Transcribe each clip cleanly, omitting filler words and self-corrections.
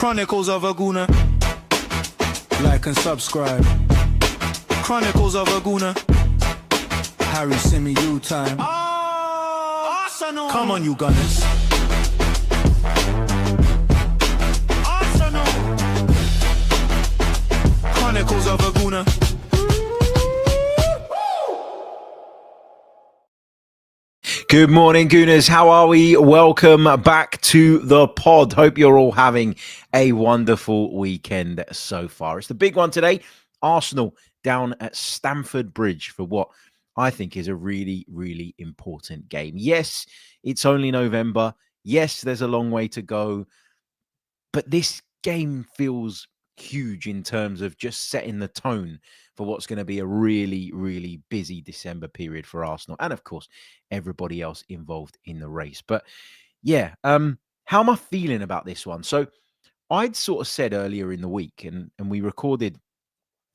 Chronicles of a Gooner. Like and subscribe. Chronicles of a Gooner. Harry Symeou time. Arsenal. Come on, you Gunners. Arsenal. Chronicles of a Gooner. Good morning, Gooners. How are we? Welcome back to the pod. Hope you're all having a wonderful weekend so far. It's the big one today. Arsenal down at Stamford Bridge for what I think is a really, really important game. Yes, it's only November. Yes, there's a long way to go. But this game feels huge in terms of just setting the tone for what's going to be a really, really busy December period for Arsenal. And of course, everybody else involved in the race. But yeah, how am I feeling about this one? So I'd sort of said earlier in the week, and we recorded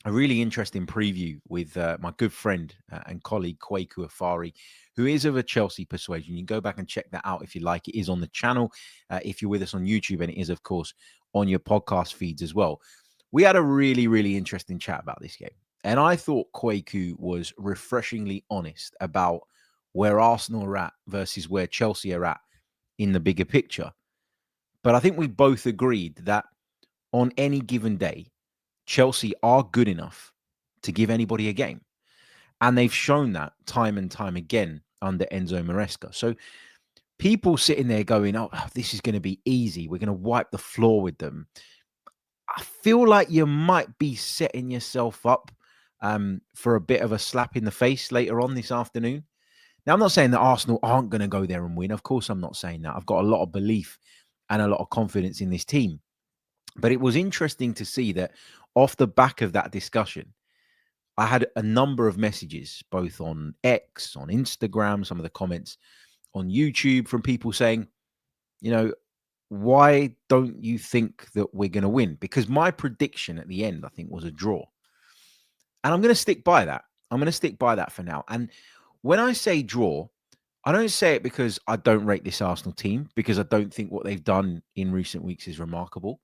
a really interesting preview with my good friend and colleague, Kwaku Afari, who is of a Chelsea persuasion. You can go back and check that out if you like. It is on the channel if you're with us on YouTube, and it is, of course, on your podcast feeds as well. We had a really, really interesting chat about this game. And I thought Kwaku was refreshingly honest about where Arsenal are at versus where Chelsea are at in the bigger picture. But I think we both agreed that on any given day, Chelsea are good enough to give anybody a game. And they've shown that time and time again under Enzo Maresca. So people sitting there going, oh, this is going to be easy. We're going to wipe the floor with them. I feel like you might be setting yourself up for a bit of a slap in the face later on this afternoon. Now, I'm not saying that Arsenal aren't going to go there and win. Of course, I'm not saying that. I've got a lot of belief and a lot of confidence in this team. But it was interesting to see that off the back of that discussion, I had a number of messages, both on X, on Instagram, some of the comments on YouTube from people saying, you know, why don't you think that we're going to win? Because my prediction at the end, I think, was a draw. And I'm going to stick by that. I'm going to stick by that for now. And when I say draw, I don't say it because I don't rate this Arsenal team, because I don't think what they've done in recent weeks is remarkable,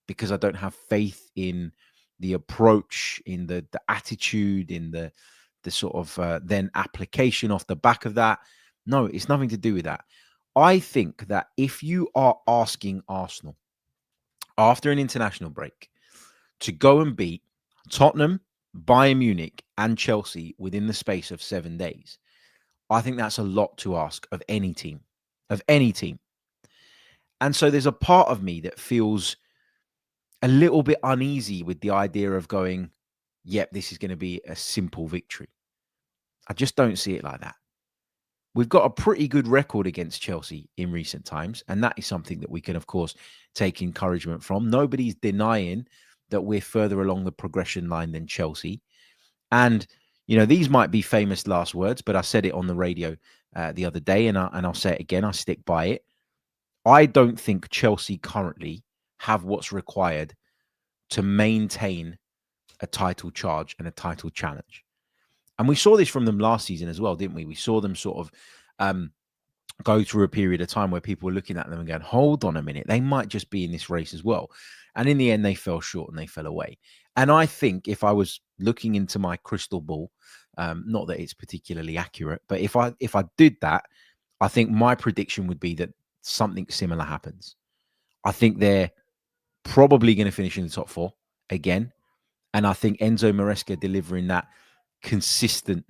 because I don't have faith in the approach, in the attitude, in the sort of then application off the back of that. No, it's nothing to do with that. I think that if you are asking Arsenal after an international break to go and beat Tottenham, Bayern Munich, and Chelsea within the space of 7 days, I think that's a lot to ask of any team, And so there's a part of me that feels a little bit uneasy with the idea of going, yep, this is going to be a simple victory. I just don't see it like that. We've got a pretty good record against Chelsea in recent times, and that is something that we can, of course, take encouragement from. Nobody's denying that we're further along the progression line than Chelsea. And, you know, these might be famous last words, but I said it on the radio the other day, and I'll say it again. I stick by it. I don't think Chelsea currently have what's required to maintain a title charge and a title challenge. And we saw this from them last season as well, didn't we? We saw them sort of go through a period of time where people were looking at them and going, hold on a minute, they might just be in this race as well. And in the end, they fell short and they fell away. And I think if I was looking into my crystal ball, not that it's particularly accurate, but if I did that, I think my prediction would be that something similar happens. I think they're probably going to finish in the top four again. And I think Enzo Maresca delivering that consistent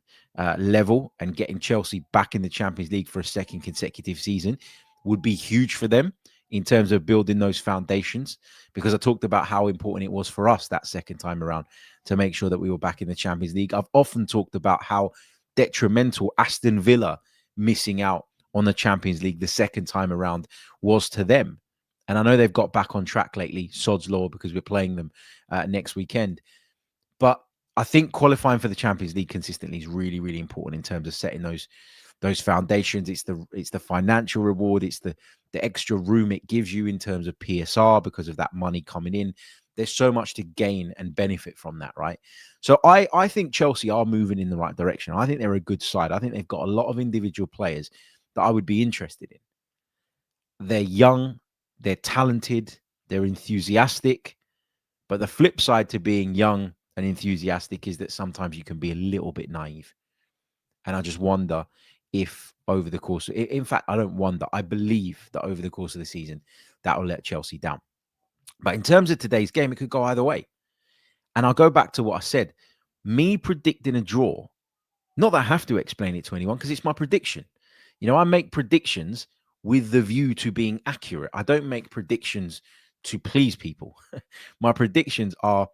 level and getting Chelsea back in the Champions League for a second consecutive season would be huge for them in terms of building those foundations, because I talked about how important it was for us that second time around to make sure that we were back in the Champions League. I've often talked about how detrimental Aston Villa missing out on the Champions League the second time around was to them. And I know they've got back on track lately, sod's law, because we're playing them next weekend. But I think qualifying for the Champions League consistently is really, really important in terms of setting those foundations. It's the financial reward. It's the extra room it gives you in terms of PSR because of that money coming in. There's so much to gain and benefit from that, right? So I think Chelsea are moving in the right direction. I think they're a good side. I think they've got a lot of individual players that I would be interested in. They're young, they're talented, They're enthusiastic. But the flip side to being young and enthusiastic is that sometimes you can be a little bit naive. And I just wonder if over the course, in fact, I don't wonder, I believe that over the course of the season, that will let Chelsea down. But in terms of today's game, it could go either way. And I'll go back to what I said. Me predicting a draw, not that I have to explain it to anyone because it's my prediction. I make predictions with the view to being accurate. I don't make predictions to please people. My predictions are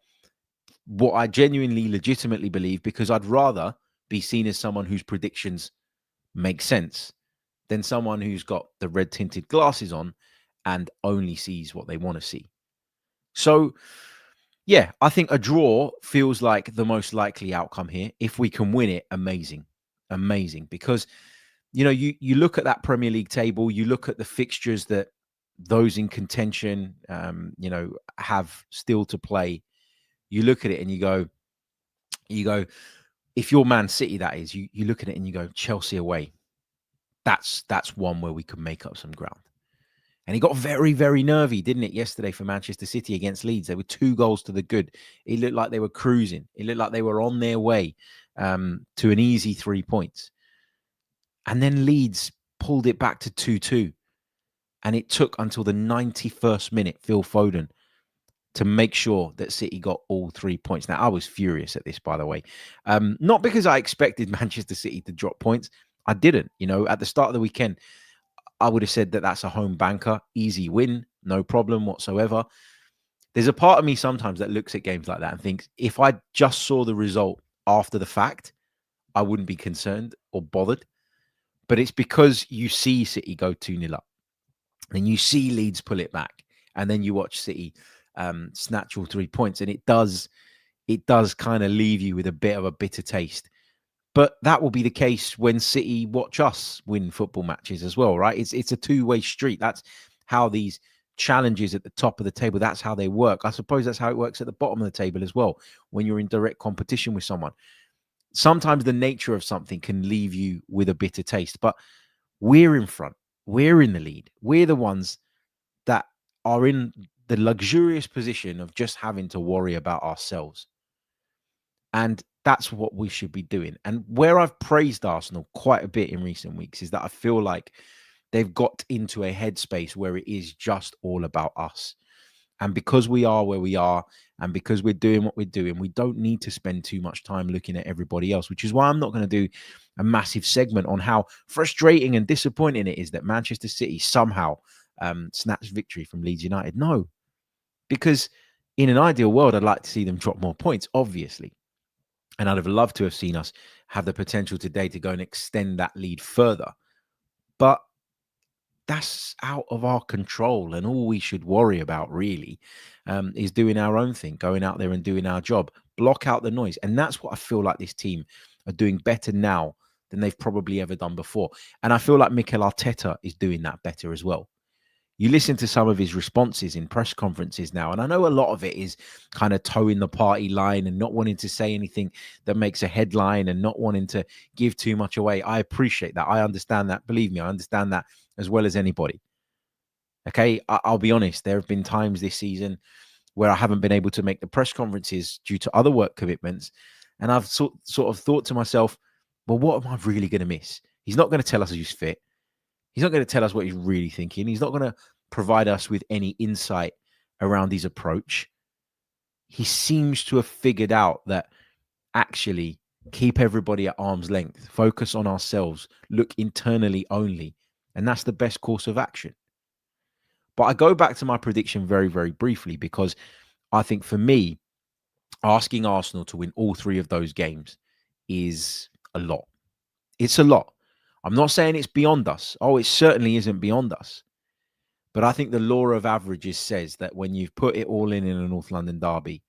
what I genuinely, legitimately believe because I'd rather be seen as someone whose predictions make sense than someone who's got the red tinted glasses on and only sees what they want to see. So, yeah, I think a draw feels like the most likely outcome here. If we can win it, amazing. Amazing. Because, you look at that Premier League table, you look at the fixtures that those in contention, have still to play. You look at it and you go, if you're Man City, that is, you look at it and you go, Chelsea away. That's one where we could make up some ground. And he got very, very nervy, didn't it, yesterday for Manchester City against Leeds? They were 2 goals to the good. It looked like they were cruising. It looked like they were on their way to an easy 3 points. And then Leeds pulled it back to 2-2. And it took until the 91st minute, Phil Foden, to make sure that City got all 3 points. Now, I was furious at this, by the way. Not because I expected Manchester City to drop points. I didn't. At the start of the weekend, I would have said that that's a home banker, easy win, no problem whatsoever. There's a part of me sometimes that looks at games like that and thinks, if I just saw the result after the fact, I wouldn't be concerned or bothered. But it's because you see City go 2-0 up. And you see Leeds pull it back. And then you watch City snatch all 3 points. And it does kind of leave you with a bit of a bitter taste. But that will be the case when City watch us win football matches as well, right? It's a two-way street. That's how these challenges at the top of the table, that's how they work. I suppose that's how it works at the bottom of the table as well, when you're in direct competition with someone. Sometimes the nature of something can leave you with a bitter taste, but we're in front. We're in the lead. We're the ones that are in the luxurious position of just having to worry about ourselves. And that's what we should be doing. And where I've praised Arsenal quite a bit in recent weeks is that I feel like they've got into a headspace where it is just all about us. And because we are where we are, and because we're doing what we're doing, we don't need to spend too much time looking at everybody else, which is why I'm not going to do a massive segment on how frustrating and disappointing it is that Manchester City somehow snatched victory from Leeds United. No, because in an ideal world, I'd like to see them drop more points, obviously. And I'd have loved to have seen us have the potential today to go and extend that lead further. But that's out of our control. And all we should worry about really is doing our own thing, going out there and doing our job, block out the noise. And that's what I feel like this team are doing better now than they've probably ever done before. And I feel like Mikel Arteta is doing that better as well. You listen to some of his responses in press conferences now, and I know a lot of it is kind of towing the party line and not wanting to say anything that makes a headline and not wanting to give too much away. I appreciate that. I understand that. Believe me, I understand that as well as anybody. Okay, I'll be honest. There have been times this season where I haven't been able to make the press conferences due to other work commitments, and I've sort of thought to myself, well, what am I really going to miss? He's not going to tell us who's fit. He's not going to tell us what he's really thinking. He's not going to provide us with any insight around his approach. He seems to have figured out that actually keep everybody at arm's length, focus on ourselves, look internally only. And that's the best course of action. But I go back to my prediction very, very briefly because I think for me, asking Arsenal to win all 3 of those games is a lot. It's a lot. I'm not saying it's beyond us. Oh, it certainly isn't beyond us. But I think the law of averages says that when you've put it all in a North London derby,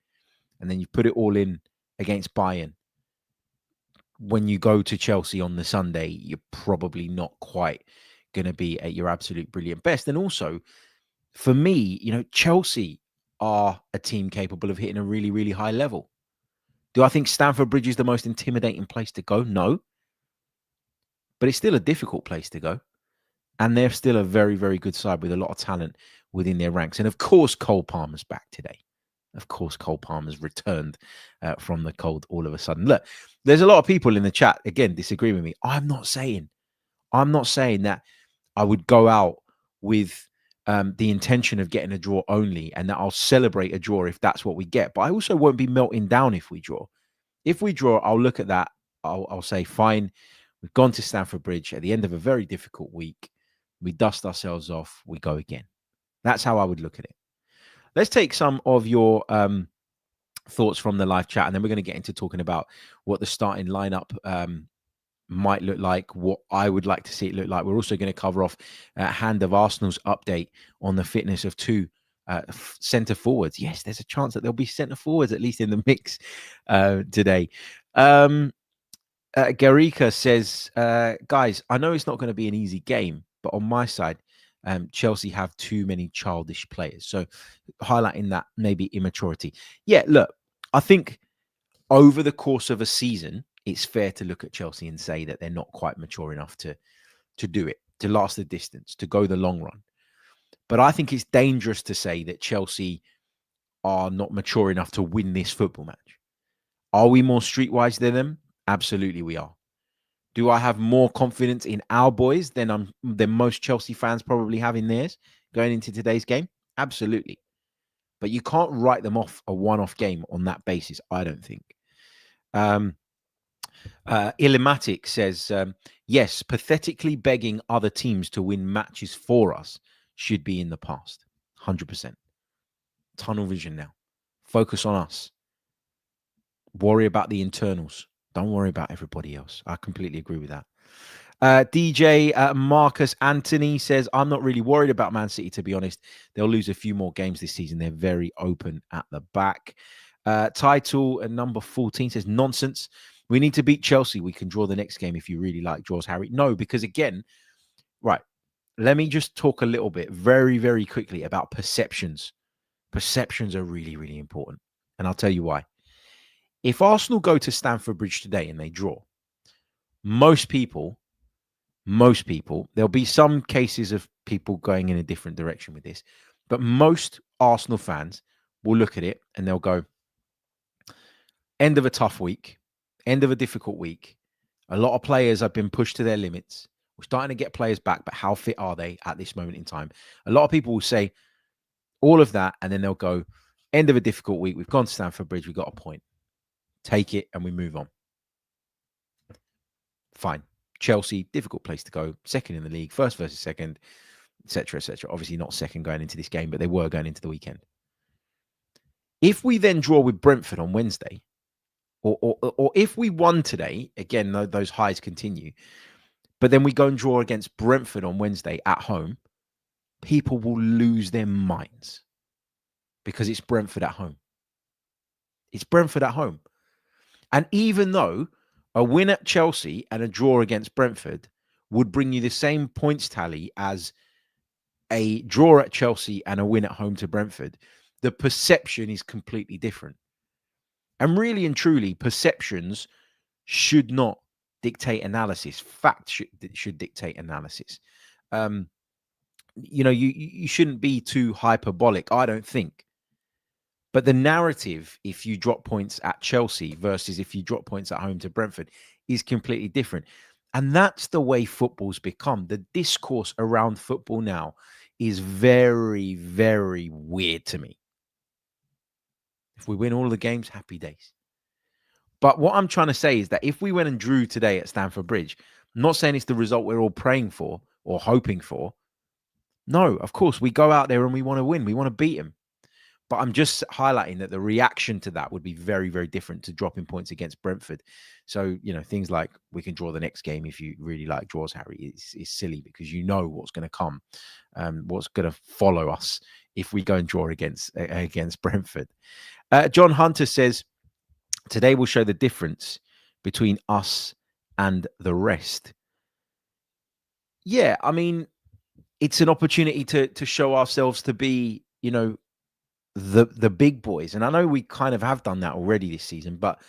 and then you put it all in against Bayern, when you go to Chelsea on the Sunday, you're probably not quite going to be at your absolute brilliant best. And also, for me, Chelsea are a team capable of hitting a really, really high level. Do I think Stamford Bridge is the most intimidating place to go? No. But it's still a difficult place to go. And they're still a very, very good side with a lot of talent within their ranks. And of course, Cole Palmer's back today. Of course, Cole Palmer's returned from the cold all of a sudden. Look, there's a lot of people in the chat, again, disagree with me. I'm not saying that I would go out with the intention of getting a draw only and that I'll celebrate a draw if that's what we get. But I also won't be melting down if we draw. If we draw, I'll look at that. I'll say, fine, we've gone to Stamford Bridge at the end of a very difficult week. We dust ourselves off. We go again. That's how I would look at it. Let's take some of your thoughts from the live chat, and then we're going to get into talking about what the starting lineup might look like, what I would like to see it look like. We're also going to cover off Hand of Arsenal's update on the fitness of two centre forwards. Yes, there's a chance that there'll be centre forwards at least in the mix today. Garika says, guys, I know it's not going to be an easy game, but on my side, Chelsea have too many childish players. So highlighting that maybe immaturity. Yeah, look, I think over the course of a season, it's fair to look at Chelsea and say that they're not quite mature enough to do it, to last the distance, to go the long run. But I think it's dangerous to say that Chelsea are not mature enough to win this football match. Are we more streetwise than them? Absolutely we are. Do I have more confidence in our boys than most Chelsea fans probably have in theirs going into today's game? Absolutely. But you can't write them off a one-off game on that basis, I don't think. Illimatic says, yes, pathetically begging other teams to win matches for us should be in the past. 100%. Tunnel vision now. Focus on us. Worry about the internals. Don't worry about everybody else. I completely agree with that. DJ Marcus Anthony says, I'm not really worried about Man City, to be honest. They'll lose a few more games this season. They're very open at the back. Title number 14 says, nonsense. We need to beat Chelsea. We can draw the next game if you really like draws, Harry. No, because again, right, let me just talk a little bit very, very quickly about perceptions. Perceptions are really, really important. And I'll tell you why. If Arsenal go to Stamford Bridge today and they draw, most people, there'll be some cases of people going in a different direction with this, but most Arsenal fans will look at it and they'll go, end of a tough week, end of a difficult week. A lot of players have been pushed to their limits. We're starting to get players back, but how fit are they at this moment in time? A lot of people will say all of that, and then they'll go, end of a difficult week. We've gone to Stamford Bridge. We got a point. Take it, and we move on. Fine. Chelsea, difficult place to go. Second in the league, first versus second, etc., etc. Obviously not second going into this game, but they were going into the weekend. If we then draw with Brentford on Wednesday, or if we won today, again, those highs continue, but then we go and draw against Brentford on Wednesday at home, people will lose their minds because it's Brentford at home. It's Brentford at home. And even though a win at Chelsea and a draw against Brentford would bring you the same points tally as a draw at Chelsea and a win at home to Brentford, the perception is completely different. And really and truly, perceptions should not dictate analysis. Fact should dictate analysis. You shouldn't be too hyperbolic, I don't think. But the narrative, if you drop points at Chelsea versus if you drop points at home to Brentford, is completely different. And that's the way football's become. The discourse around football now is very, very weird to me. If we win all the games, happy days. But what I'm trying to say is that if we went and drew today at Stamford Bridge, I'm not saying it's the result we're all praying for or hoping for. No, of course, we go out there and we want to win. We want to beat them. But I'm just highlighting that the reaction to that would be very, very different to dropping points against Brentford. So, things like we can draw the next game if you really like draws, Harry, is silly because you know what's going to come, what's going to follow us if we go and draw against Brentford. John Hunter says, today will show the difference between us and the rest. Yeah, I mean, it's an opportunity to show ourselves to be, the big boys. And I know we kind of have done that already this season, but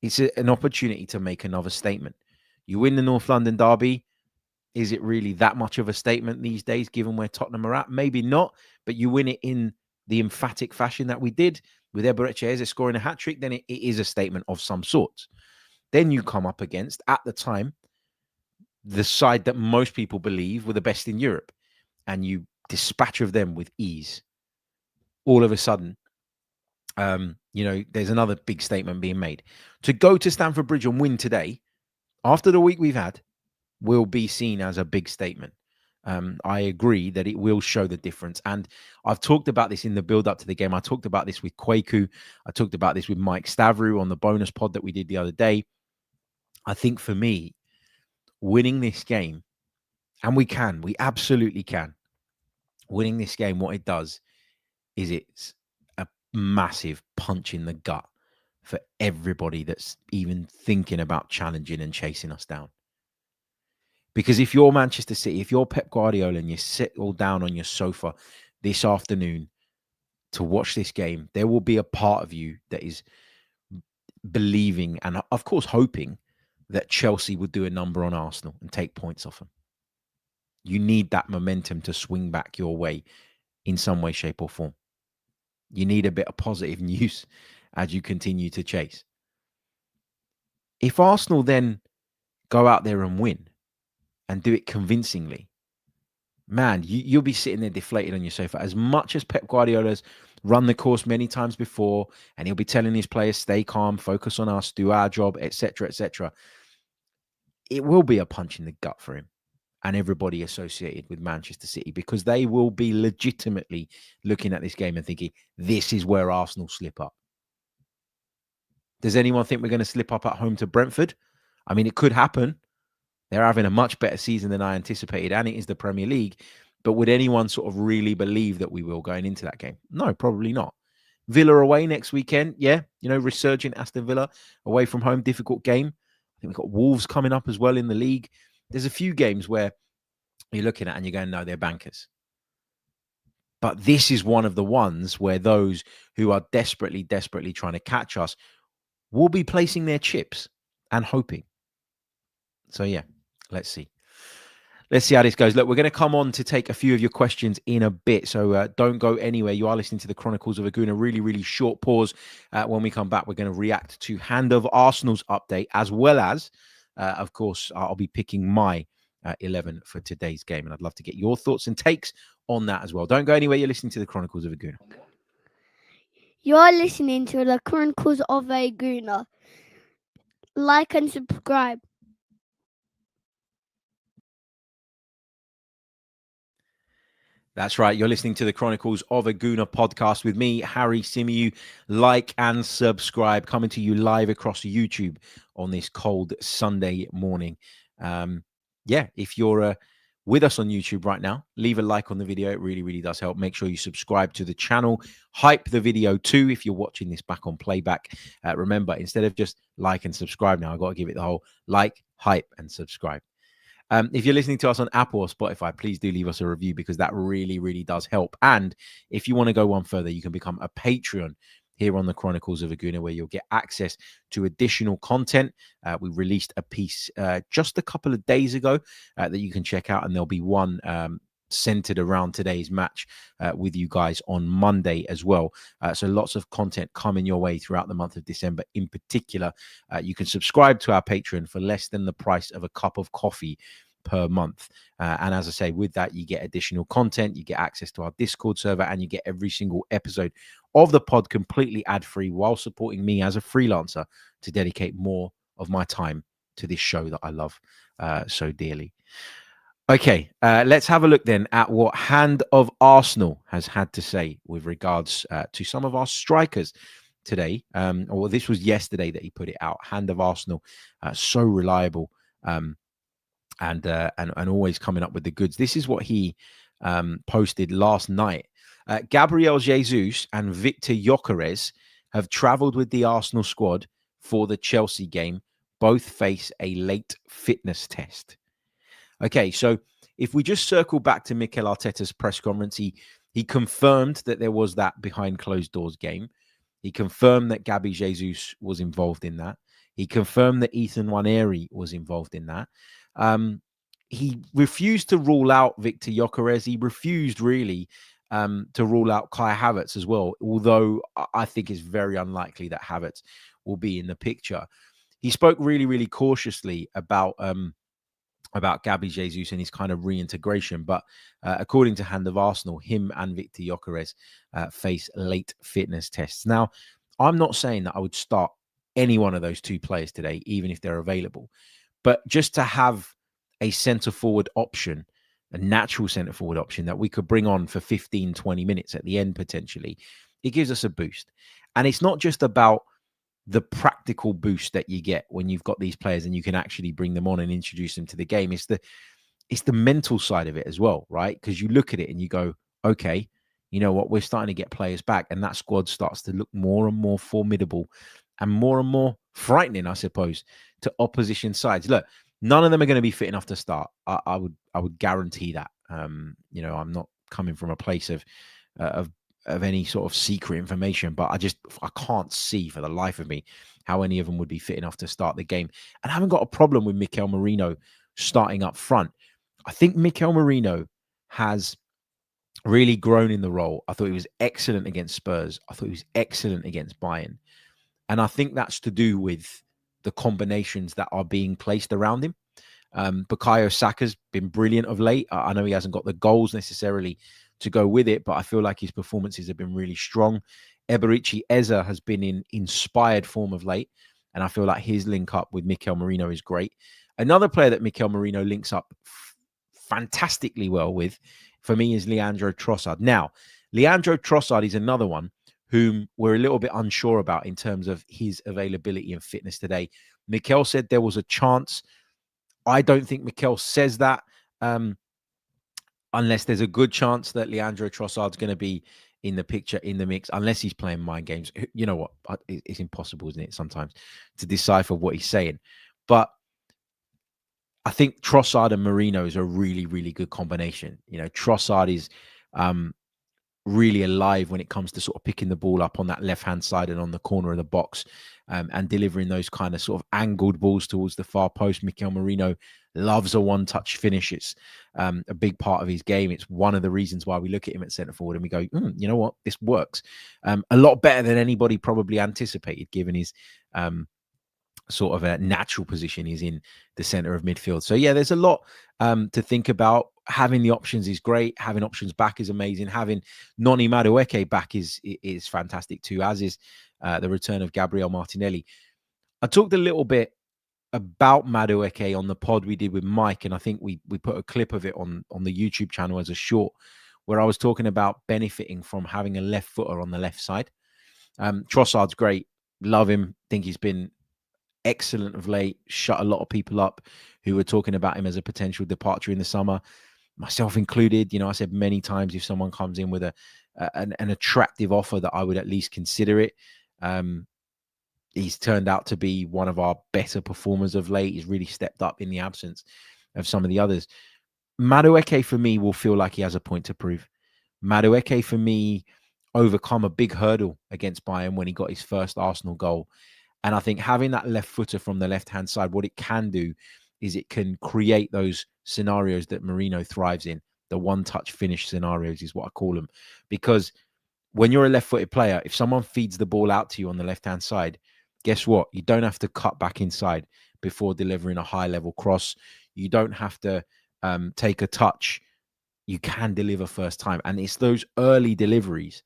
it's an opportunity to make another statement. You win the North London derby, Is it really that much of a statement these days, given where Tottenham are at? Maybe not, but you win it in the emphatic fashion that we did with Eberechi Eze scoring a hat-trick, then it is a statement of some sort. Then you come up against, at the time, the side that most people believe were the best in Europe, and you dispatch of them with ease. All of a sudden, there's another big statement being made. To go to Stamford Bridge and win today, after the week we've had, will be seen as a big statement. I agree that it will show the difference. And I've talked about this in the build-up to the game. I talked about this with Kwaku. I talked about this with Mike Stavru on the bonus pod that we did the other day. I think for me, winning this game, and we absolutely can. Winning this game, what it does is it's a massive punch in the gut for everybody that's even thinking about challenging and chasing us down. Because if you're Manchester City, if you're Pep Guardiola and you sit all down on your sofa this afternoon to watch this game, there will be a part of you that is believing and, of course, hoping that Chelsea would do a number on Arsenal and take points off them. You need that momentum to swing back your way in some way, shape, or form. You need a bit of positive news as you continue to chase. If Arsenal then go out there and win, and do it convincingly, man, you'll be sitting there deflated on your sofa. As much as Pep Guardiola's run the course many times before, and he'll be telling his players, stay calm, focus on us, do our job, etc., etc., it will be a punch in the gut for him and everybody associated with Manchester City, because they will be legitimately looking at this game and thinking, this is where Arsenal slip up. Does anyone think we're going to slip up at home to Brentford? I mean, it could happen. They're having a much better season than I anticipated, and it is the Premier League. But would anyone sort of really believe that we will going into that game? No, probably not. Villa away next weekend. Yeah, resurgent Aston Villa away from home, difficult game. I think we've got Wolves coming up as well in the league. There's a few games where you're looking at and you're going, no, they're bankers. But this is one of the ones where those who are desperately trying to catch us will be placing their chips and hoping. So, yeah. Let's see. Let's see how this goes. Look, we're going to come on to take a few of your questions in a bit. So don't go anywhere. You are listening to the Chronicles of a Gooner. Really, really short pause. When we come back, we're going to react to Hand of Arsenal's update, as well as, of course, I'll be picking my 11 for today's game. And I'd love to get your thoughts and takes on that as well. Don't go anywhere. You're listening to the Chronicles of a Gooner. You're listening to the Chronicles of a Gooner. Like and subscribe. That's right. You're listening to the Chronicles of a Gooner podcast with me, Harry Symeou. Like and subscribe. Coming to you live across YouTube on this cold Sunday morning. If you're with us on YouTube right now, leave a like on the video. It really, really does help. Make sure you subscribe to the channel. Hype the video too if you're watching this back on playback. Remember, instead of just like and subscribe now, I've got to give it the whole like, hype, and subscribe. If you're listening to us on Apple or Spotify, please do leave us a review, because that really, really does help. And if you want to go one further, you can become a Patreon here on the Chronicles of a Gooner, where you'll get access to additional content. We released a piece just a couple of days ago that you can check out, and there'll be one centered around today's match with you guys on Monday as well. So lots of content coming your way throughout the month of December. In particular, you can subscribe to our Patreon for less than the price of a cup of coffee per month. And as I say, with that, you get additional content, you get access to our Discord server, and you get every single episode of the pod completely ad-free, while supporting me as a freelancer to dedicate more of my time to this show that I love so dearly. Okay, let's have a look then at what Hand of Arsenal has had to say with regards to some of our strikers today. Or this was yesterday that he put it out. Hand of Arsenal, so reliable and always coming up with the goods. This is what he posted last night. Gabriel Jesus and Victor Gyökeres have travelled with the Arsenal squad for the Chelsea game. Both face a late fitness test. Okay, so if we just circle back to Mikel Arteta's press conference, he confirmed that there was that behind closed doors game. He confirmed that Gabby Jesus was involved in that. He confirmed that Ethan Nwaneri was involved in that. he refused to rule out Victor Gyökeres. He refused really to rule out Kai Havertz as well, although I think it's very unlikely that Havertz will be in the picture. He spoke really, really cautiously about Gabby Jesus and his kind of reintegration. But according to Hand of Arsenal, him and Victor Gyökeres face late fitness tests. Now, I'm not saying that I would start any one of those two players today, even if they're available. But just to have a centre forward option, a natural centre forward option that we could bring on for 15, 20 minutes at the end potentially, it gives us a boost. And it's not just about the practical boost that you get when you've got these players and you can actually bring them on and introduce them to the game. It's the mental side of it as well, right? Because you look at it and you go, okay, you know what, we're starting to get players back, and that squad starts to look more and more formidable and more frightening, I suppose, to opposition sides. Look, none of them are going to be fit enough to start. I would guarantee that. I'm not coming from a place of any sort of secret information, but I can't see for the life of me how any of them would be fit enough to start the game. And I haven't got a problem with Mikel Merino starting up front. I think Mikel Merino has really grown in the role. I thought he was excellent against Spurs. I thought he was excellent against Bayern. And I think that's to do with the combinations that are being placed around him. Bukayo Saka's been brilliant of late. I know he hasn't got the goals necessarily to go with it, but I feel like his performances have been really strong. Eberici Eze has been in inspired form of late, and I feel like his link up with Mikel Merino is great. Another player that Mikel Merino links up fantastically well with, for me, is Leandro Trossard. Now, Leandro Trossard is another one whom we're a little bit unsure about in terms of his availability and fitness today. Mikel said there was a chance. I don't think Mikel says that unless there's a good chance that Leandro Trossard's going to be in the picture, in the mix, unless he's playing mind games. You know what? It's impossible, isn't it, sometimes, to decipher what he's saying. But I think Trossard and Merino is a really, really good combination. You know, Trossard is really alive when it comes to sort of picking the ball up on that left-hand side and on the corner of the box and delivering those kind of sort of angled balls towards the far post. Mikel Merino loves a one-touch finish. It's a big part of his game. It's one of the reasons why we look at him at centre-forward and we go, you know what, this works. A lot better than anybody probably anticipated, given his sort of a natural position is in the center of midfield. So yeah, there's a lot to think about. Having the options is great. Having options back is amazing. Having Noni Madueke back is fantastic too, as is the return of Gabriel Martinelli. I talked a little bit about Madueke on the pod we did with Mike, and I think we put a clip of it on the YouTube channel as a short, where I was talking about benefiting from having a left footer on the left side. Trossard's great. Love him. Think he's been excellent of late. Shut a lot of people up who were talking about him as a potential departure in the summer, myself included. You know, I said many times, if someone comes in with an attractive offer, that I would at least consider it. He's turned out to be one of our better performers of late. He's really stepped up in the absence of some of the others. Madueke, for me, will feel like he has a point to prove. Madueke, for me, overcome a big hurdle against Bayern when he got his first Arsenal goal. And I think having that left footer from the left-hand side, what it can do is it can create those scenarios that Merino thrives in. The one-touch finish scenarios is what I call them. Because when you're a left-footed player, if someone feeds the ball out to you on the left-hand side, guess what? You don't have to cut back inside before delivering a high-level cross. You don't have to take a touch. You can deliver first time. And it's those early deliveries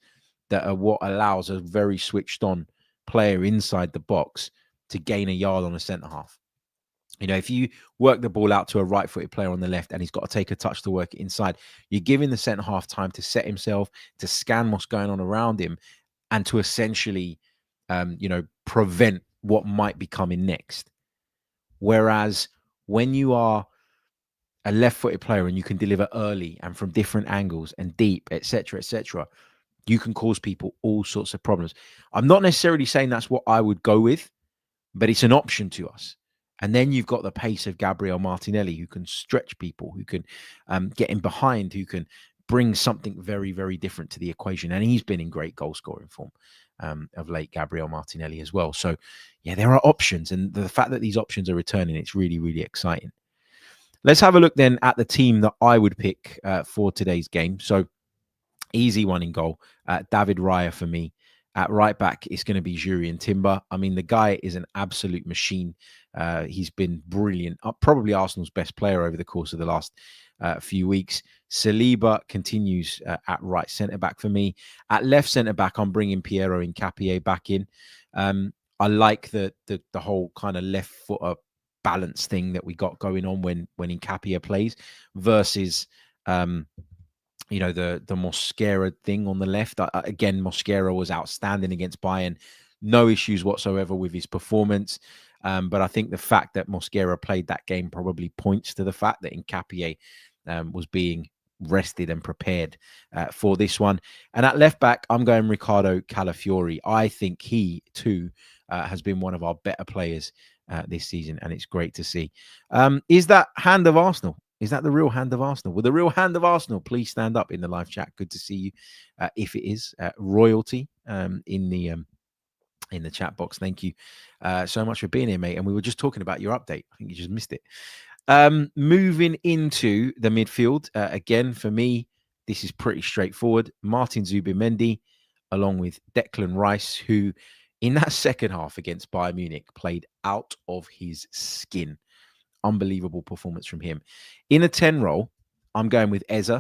that are what allows a very switched-on player inside the box to gain a yard on a centre half. You know, if you work the ball out to a right-footed player on the left and he's got to take a touch to work it inside, you're giving the centre half time to set himself, to scan what's going on around him, and to essentially, prevent what might be coming next. Whereas when you are a left-footed player and you can deliver early and from different angles and deep, etc., you can cause people all sorts of problems. I'm not necessarily saying that's what I would go with, but it's an option to us. And then you've got the pace of Gabriel Martinelli, who can stretch people, who can get in behind, who can bring something very, very different to the equation. And he's been in great goal-scoring form of late, Gabriel Martinelli as well. So, yeah, there are options. And the fact that these options are returning, it's really, really exciting. Let's have a look then at the team that I would pick for today's game. So easy one in goal. David Raya for me. At right back, it's going to be Jurien Timber. I mean, the guy is an absolute machine. He's been brilliant. Probably Arsenal's best player over the course of the last few weeks. Saliba continues at right centre back for me. At left centre back, I'm bringing Piero Hincapié back in. I like the whole kind of left footer balance thing that we got going on when Hincapié plays versus the Mosquera thing on the left. Again, Mosquera was outstanding against Bayern. No issues whatsoever with his performance. But I think the fact that Mosquera played that game probably points to the fact that Hincapié was being rested and prepared for this one. And at left back, I'm going Ricardo Calafiori. I think he, too, has been one of our better players this season, and it's great to see. Is that hand of Arsenal? Is that the real hand of Arsenal? Well, the real hand of Arsenal, please stand up in the live chat. Good to see you. If it is royalty in the chat box, thank you so much for being here, mate. And we were just talking about your update. I think you just missed it. Moving into the midfield, again, for me, this is pretty straightforward. Martin Zubimendi, along with Declan Rice, who in that second half against Bayern Munich played out of his skin. Unbelievable performance from him. In a 10 role, I'm going with Eze.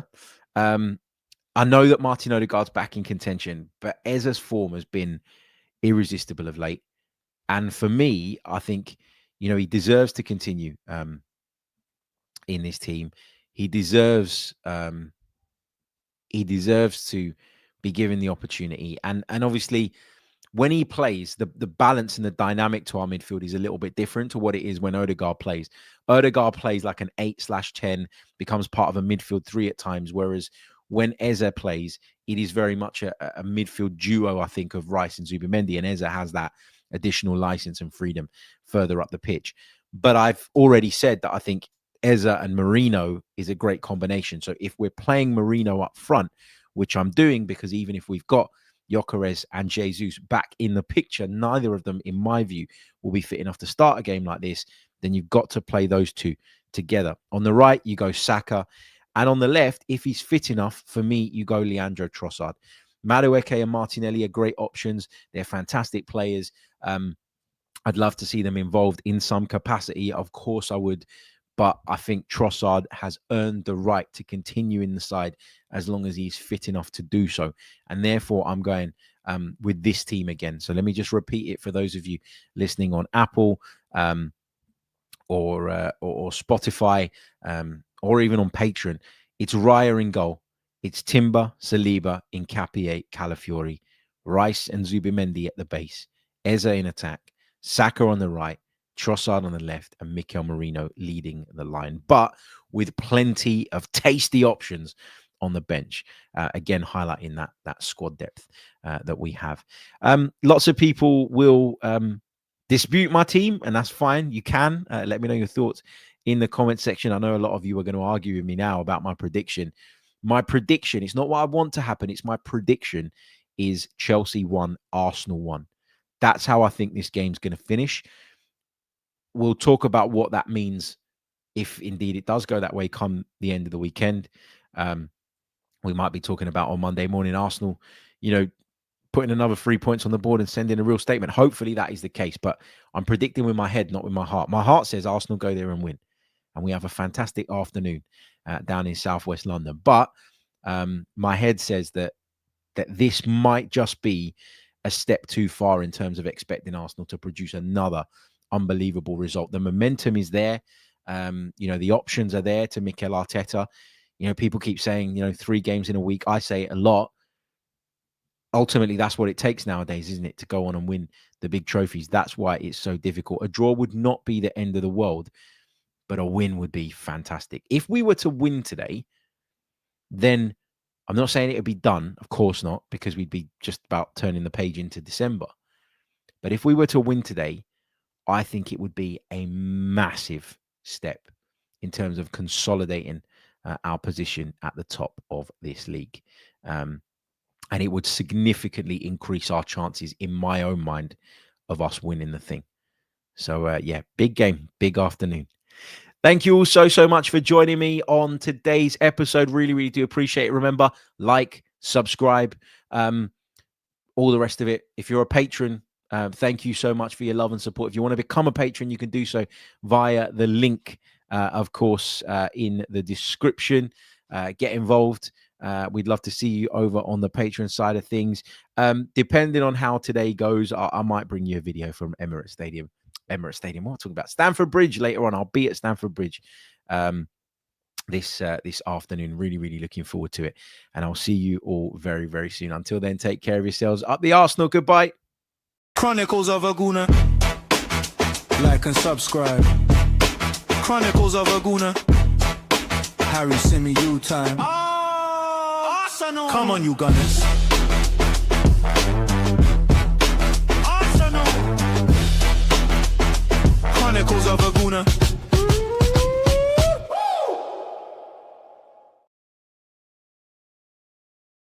I know that Martin Odegaard's back in contention, but Eze's form has been irresistible of late. And for me, I think, he deserves to continue in this team. He deserves to be given the opportunity. And obviously, when he plays, the balance and the dynamic to our midfield is a little bit different to what it is when Odegaard plays. Odegaard plays like an 8/10, becomes part of a midfield 3 at times, whereas when Eze plays, it is very much a midfield duo, I think, of Rice and Zubimendi, and Eze has that additional license and freedom further up the pitch. But I've already said that I think Eze and Merino is a great combination. So if we're playing Merino up front, which I'm doing, because even if we've got Gyökeres and Jesus back in the picture, neither of them, in my view, will be fit enough to start a game like this, then you've got to play those two together. On the right, you go Saka. And on the left, if he's fit enough, for me, you go Leandro Trossard. Madueke and Martinelli are great options. They're fantastic players. I'd love to see them involved in some capacity. Of course I would. But I think Trossard has earned the right to continue in the side as long as he's fit enough to do so. And therefore, I'm going with this team again. So let me just repeat it for those of you listening on Apple or Spotify or even on Patreon. It's Raya in goal. It's Timber, Saliba, Hincapié, Calafiori, Rice and Zubimendi at the base, Eze in attack, Saka on the right, Trossard on the left, and Mikel Merino leading the line, but with plenty of tasty options on the bench. Again, highlighting that squad depth that we have. Lots of people will dispute my team, and that's fine. You can let me know your thoughts in the comment section. I know a lot of you are going to argue with me now about my prediction. My prediction, it's not what I want to happen. It's my prediction is Chelsea 1, Arsenal 1. That's how I think this game's going to finish. We'll talk about what that means if indeed it does go that way come the end of the weekend. We might be talking about on Monday morning Arsenal, putting another 3 points on the board and sending a real statement. Hopefully that is the case, but I'm predicting with my head, not with my heart. My heart says Arsenal go there and win. And we have a fantastic afternoon down in southwest London. But my head says that this might just be a step too far in terms of expecting Arsenal to produce another unbelievable result. The momentum is there. The options are there to Mikel Arteta. People keep saying, 3 games in a week. I say it a lot. Ultimately, that's what it takes nowadays, isn't it? To go on and win the big trophies. That's why it's so difficult. A draw would not be the end of the world, but a win would be fantastic. If we were to win today, then I'm not saying it would be done. Of course not, because we'd be just about turning the page into December. But if we were to win today, I think it would be a massive step in terms of consolidating our position at the top of this league. And it would significantly increase our chances, in my own mind, of us winning the thing. So, big game, big afternoon. Thank you all so much for joining me on today's episode. Really do appreciate it. Remember, like, subscribe, all the rest of it. If you're a patron, thank you so much for your love and support. If you want to become a patron, you can do so via the link, of course, in the description. Get involved. We'd love to see you over on the Patreon side of things. Depending on how today goes, I might bring you a video from Emirates Stadium. What am I talking about? Stamford Bridge later on. I'll be at Stamford Bridge this afternoon. Really looking forward to it. And I'll see you all very soon. Until then, take care of yourselves. Up the Arsenal. Goodbye. Chronicles of a Gooner. Like and subscribe. Chronicles of a Gooner. Harry Symeou time. Arsenal. Come on, you Gunners. Arsenal. Chronicles of a Gooner.